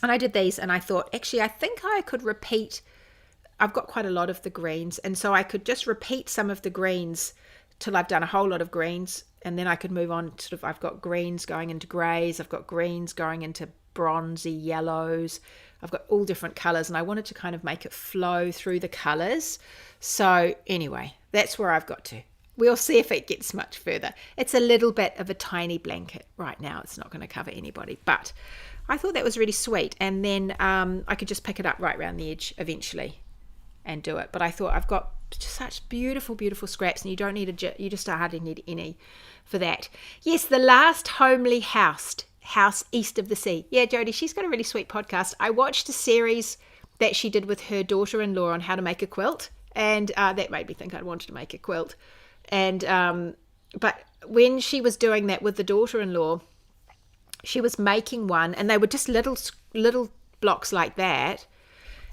and I did these, and I thought, actually, I think I could repeat. I've got quite a lot of the greens, and so I could just repeat some of the greens till I've done a whole lot of greens, and then I could move on. I've got greens going into greys, I've got greens going into bronzy yellows, I've got all different colours, and I wanted to kind of make it flow through the colours. So anyway, that's where I've got to. We'll see if it gets much further. It's a little bit of a tiny blanket right now. It's not going to cover anybody, but I thought that was really sweet. And then I could just pick it up right around the edge eventually and do it. But I thought I've got such beautiful, beautiful scraps, and you don't need you just hardly need any for that. Yes, the last homely house east of the sea. Yeah, Jodie, she's got a really sweet podcast. I watched a series that she did with her daughter-in-law on how to make a quilt, and that made me think I wanted to make a quilt. And but when she was doing that with the daughter-in-law, she was making one, and they were just little blocks like that,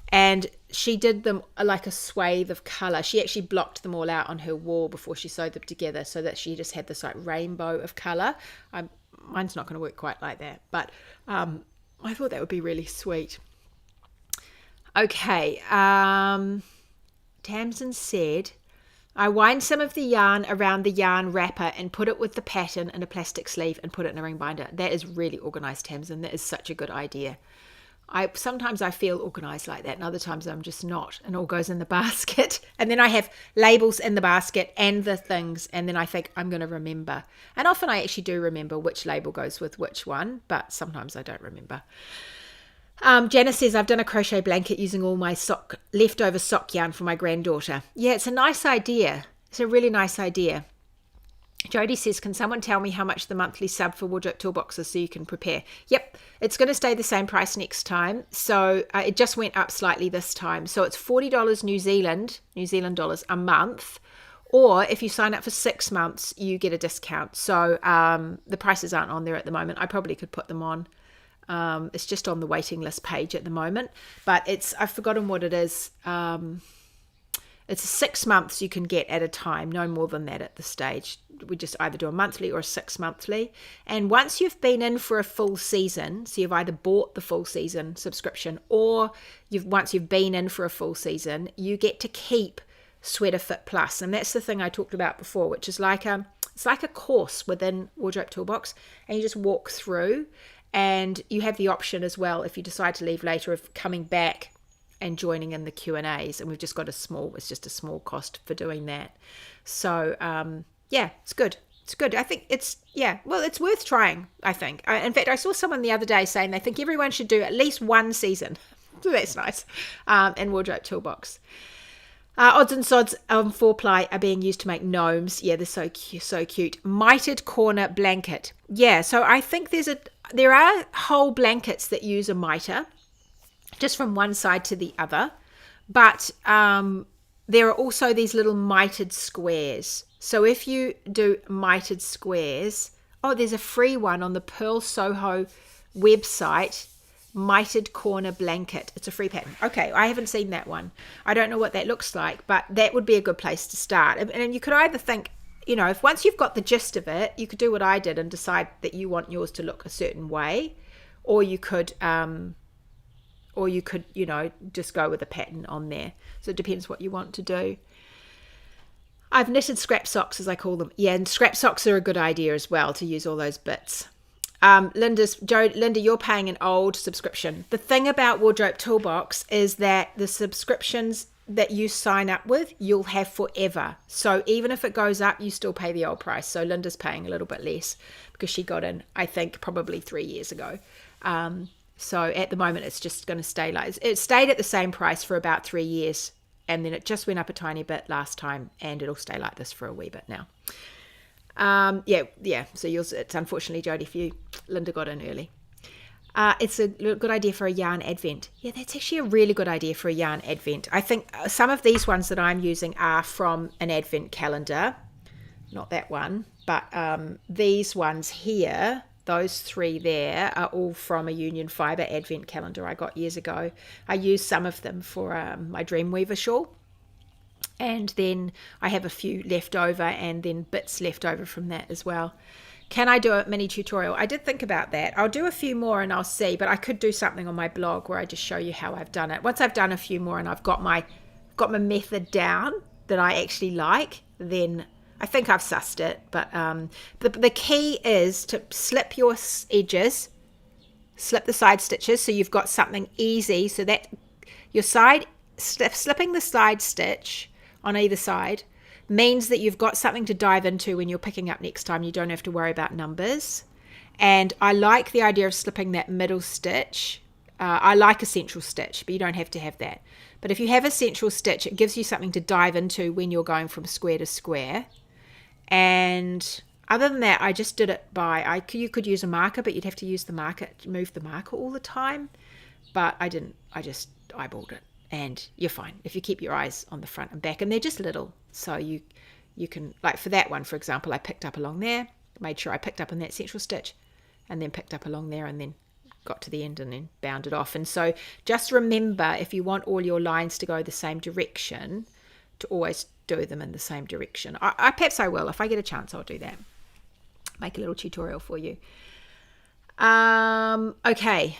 and she did them like a swathe of colour. She actually blocked them all out on her wall before she sewed them together, so that she just had this like rainbow of colour. Mine's not going to work quite like that, but I thought that would be really sweet. Okay, Tamsin said, I wind some of the yarn around the yarn wrapper and put it with the pattern in a plastic sleeve and put it in a ring binder. That is really organised, Tamsin. That is such a good idea. Sometimes I feel organised like that, and other times I'm just not, and all goes in the basket. And then I have labels in the basket and the things, and then I think I'm going to remember. And often I actually do remember which label goes with which one, but sometimes I don't remember. Janice says, I've done a crochet blanket using all my leftover sock yarn for my granddaughter. Yeah, it's a nice idea. It's a really nice idea. Jodie says, can someone tell me how much the monthly sub for Wardrobe Toolbox is so you can prepare? Yep, it's going to stay the same price next time. So it just went up slightly this time. So it's $40 New Zealand dollars a month. Or if you sign up for 6 months, you get a discount. So the prices aren't on there at the moment. I probably could put them on. It's just on the waiting list page at the moment, but I've forgotten what it is. It's 6 months you can get at a time, no more than that at this stage. We just either do a monthly or a 6 monthly. And once you've been in for a full season, so you've either bought the full season subscription or once you've been in for a full season, you get to keep Sweater Fit Plus. And that's the thing I talked about before, which is it's like a course within Wardrobe Toolbox, and you just walk through. And you have the option as well, if you decide to leave later, of coming back and joining in the Q&As. And we've just got it's just a small cost for doing that. So, yeah, it's good. It's good. I think it's worth trying, I think. In fact, I saw someone the other day saying they think everyone should do at least one season. So that's nice. In Wardrobe Toolbox. Odds and sods 4-ply are being used to make gnomes. Yeah, they're so cute, so cute. Mitered corner blanket. Yeah, so I think there are whole blankets that use a mitre, just from one side to the other. But there are also these little mitered squares. So if you do mitered squares, there's a free one on the Pearl Soho website. Mitered corner blanket. It's a free pattern. Okay, I haven't seen that one. I don't know what that looks like, but that would be a good place to start. And you could either think, if once you've got the gist of it, you could do what I did and decide that you want yours to look a certain way, or you could just go with a pattern on there. So it depends what you want to do. I've knitted scrap socks, as I call them. Yeah, and scrap socks are a good idea as well, to use all those bits. Linda, you're paying an old subscription. The thing about Wardrobe Toolbox is that the subscriptions that you sign up with, you'll have forever. So even if it goes up, you still pay the old price. So Linda's paying a little bit less because she got in, I think, probably 3 years ago. So at the moment, it's just going to stay like it stayed at the same price for about 3 years, and then it just went up a tiny bit last time, and it'll stay like this for a wee bit now. So it's unfortunately, Jodie, for you, Linda got in early. It's a good idea for a yarn advent. Yeah, that's actually a really good idea for a yarn advent. I think some of these ones that I'm using are from an advent calendar, not that one, but these ones here, those 3 there, are all from a Union Fibre advent calendar I got years ago. I used some of them for my Dreamweaver shawl. And then I have a few left over, and then bits left over from that as well. Can I do a mini tutorial? I did think about that. I'll do a few more and I'll see, but I could do something on my blog where I just show you how I've done it. Once I've done a few more and I've got my method down that I actually like, then I think I've sussed it. But the key is to slip your edges, slip the side stitches, so you've got something easy, so that your slipping the side stitch on either side means that you've got something to dive into when you're picking up next time. You don't have to worry about numbers. And I like the idea of slipping that middle stitch. I like a central stitch, but you don't have to have that. But if you have a central stitch, it gives you something to dive into when you're going from square to square. And other than that, I just did it you could use a marker, but you'd have to move the marker all the time. But I didn't. I just eyeballed it. And you're fine if you keep your eyes on the front and back, and they're just little, so you can, like for that one, for example, I picked up along there, made sure I picked up in that central stitch, and then picked up along there, and then got to the end and then bound it off. And so just remember, if you want all your lines to go the same direction, to always do them in the same direction. Perhaps I will, if I get a chance, I'll do that. Make a little tutorial for you. Okay.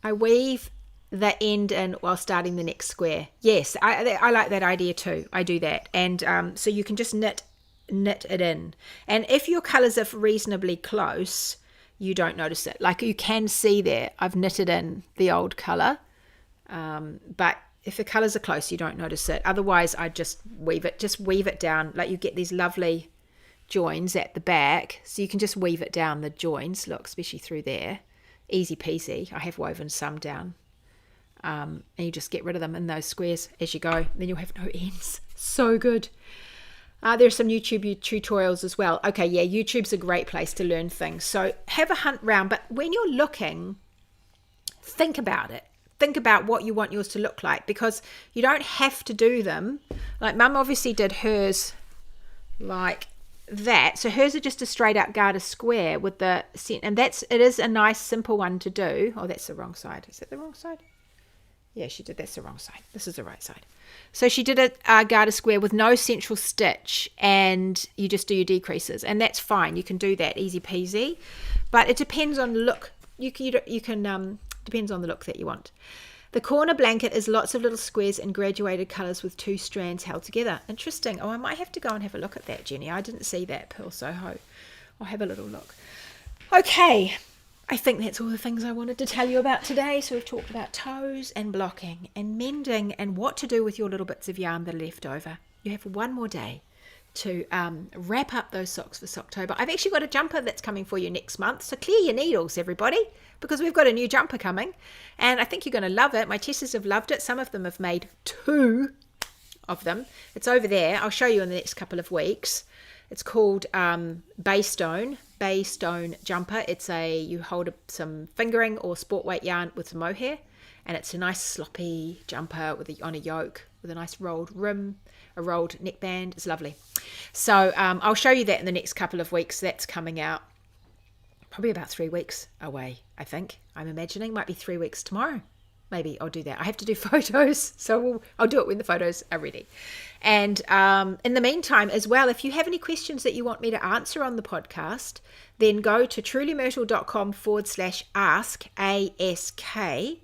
I weave the end in while starting the next square. Yes, I like that idea too. I do that. And so you can just knit it in. And if your colours are reasonably close, you don't notice it. Like you can see there, I've knitted in the old colour. But if the colours are close, you don't notice it. Otherwise, I just weave it down. Like you get these lovely joins at the back. So you can just weave it down the joins, look, especially through there. Easy peasy. I have woven some down. And you just get rid of them in those squares as you go. Then you'll have no ends. So good. There's some YouTube tutorials as well. Okay, yeah, YouTube's a great place to learn things. So have a hunt round. But when you're looking, think about it. Think about what you want yours to look like, because you don't have to do them. Like Mum obviously did hers like that. So hers are just a straight up garter square with the cent, and it is a nice simple one to do. Oh, that's the wrong side. Is that the wrong side? Yeah, she did. That's the wrong side. This is the right side. So she did a garter square with no central stitch, and you just do your decreases, and that's fine. You can do that easy peasy, but it depends on the look. You can depends on the look that you want. The corner blanket is lots of little squares in graduated colours with 2 strands held together. Interesting. Oh, I might have to go and have a look at that, Jenny. I didn't see that, Pearl Soho. I'll have a little look. Okay. I think that's all the things I wanted to tell you about today. So we've talked about toes and blocking and mending and what to do with your little bits of yarn that are left over. You have one more day to wrap up those socks for Socktober. I've actually got a jumper that's coming for you next month. So clear your needles, everybody, because we've got a new jumper coming. And I think you're going to love it. My testers have loved it. Some of them have made 2 of them. It's over there. I'll show you in the next couple of weeks. It's called Baystone jumper. It's you hold some fingering or sport weight yarn with some mohair, and it's a nice sloppy jumper on a yoke with a nice rolled rim, a rolled neckband. It's lovely. So I'll show you that in the next couple of weeks. That's coming out probably about 3 weeks away, I think. I'm imagining might be 3 weeks tomorrow. Maybe I'll do that. I have to do photos, so I'll do it when the photos are ready. And in the meantime as well, if you have any questions that you want me to answer on the podcast, then go to trulymyrtle.com/ask, ASK,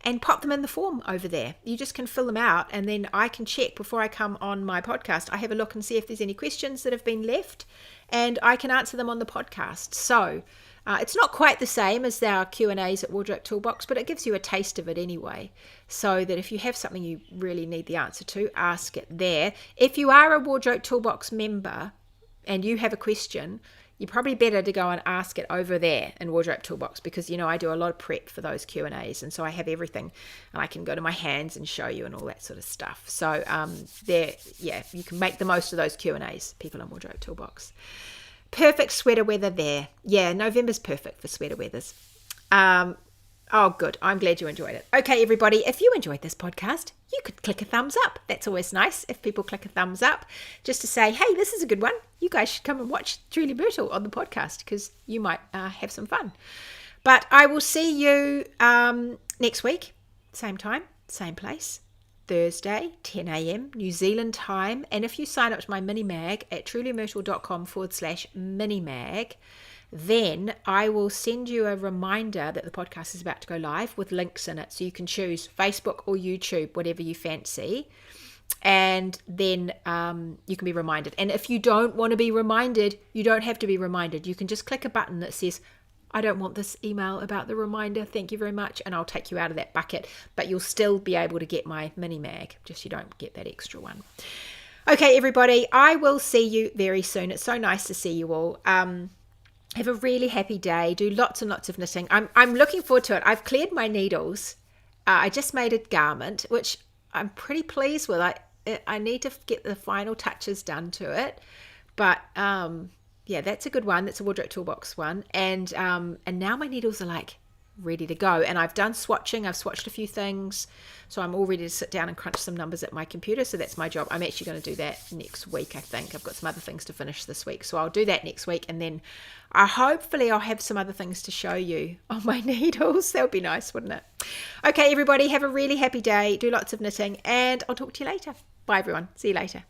and pop them in the form over there. You just can fill them out, and then I can check before I come on my podcast. I have a look and see if there's any questions that have been left, and I can answer them on the podcast. So it's not quite the same as our Q&As at Wardrobe Toolbox, but it gives you a taste of it anyway, so that if you have something you really need the answer to, ask it there. If you are a Wardrobe Toolbox member and you have a question, you're probably better to go and ask it over there in Wardrobe Toolbox, because I do a lot of prep for those Q&As, and so I have everything, and I can go to my hands and show you and all that sort of stuff. So you can make the most of those Q&As, people in Wardrobe Toolbox. Perfect sweater weather there. Yeah, November's perfect for sweater weathers. Oh, good. I'm glad you enjoyed it. Okay, everybody, if you enjoyed this podcast, you could click a thumbs up. That's always nice if people click a thumbs up, just to say, hey, this is a good one. You guys should come and watch Truly Myrtle on the podcast, because you might have some fun. But I will see you next week, same time, same place. Thursday, 10 a.m. New Zealand time. And if you sign up to my mini mag at trulymyrtle.com/mini mag, then I will send you a reminder that the podcast is about to go live with links in it. So you can choose Facebook or YouTube, whatever you fancy. And then you can be reminded. And if you don't want to be reminded, you don't have to be reminded. You can just click a button that says, I don't want this email about the reminder, thank you very much, and I'll take you out of that bucket, but you'll still be able to get my mini mag, just you don't get that extra one. Okay, everybody, I will see you very soon. It's so nice to see you all. Have a really happy day. Do lots and lots of knitting. I'm looking forward to it. I've cleared my needles. I just made a garment, which I'm pretty pleased with. I need to get the final touches done to it, but yeah, that's a good one. That's a Wardrobe Toolbox one. And now my needles are like ready to go. And I've done swatching. I've swatched a few things. So I'm all ready to sit down and crunch some numbers at my computer. So that's my job. I'm actually going to do that next week, I think. I've got some other things to finish this week. So I'll do that next week. And then hopefully I'll have some other things to show you on my needles. That would be nice, wouldn't it? Okay, everybody, have a really happy day. Do lots of knitting. And I'll talk to you later. Bye, everyone. See you later.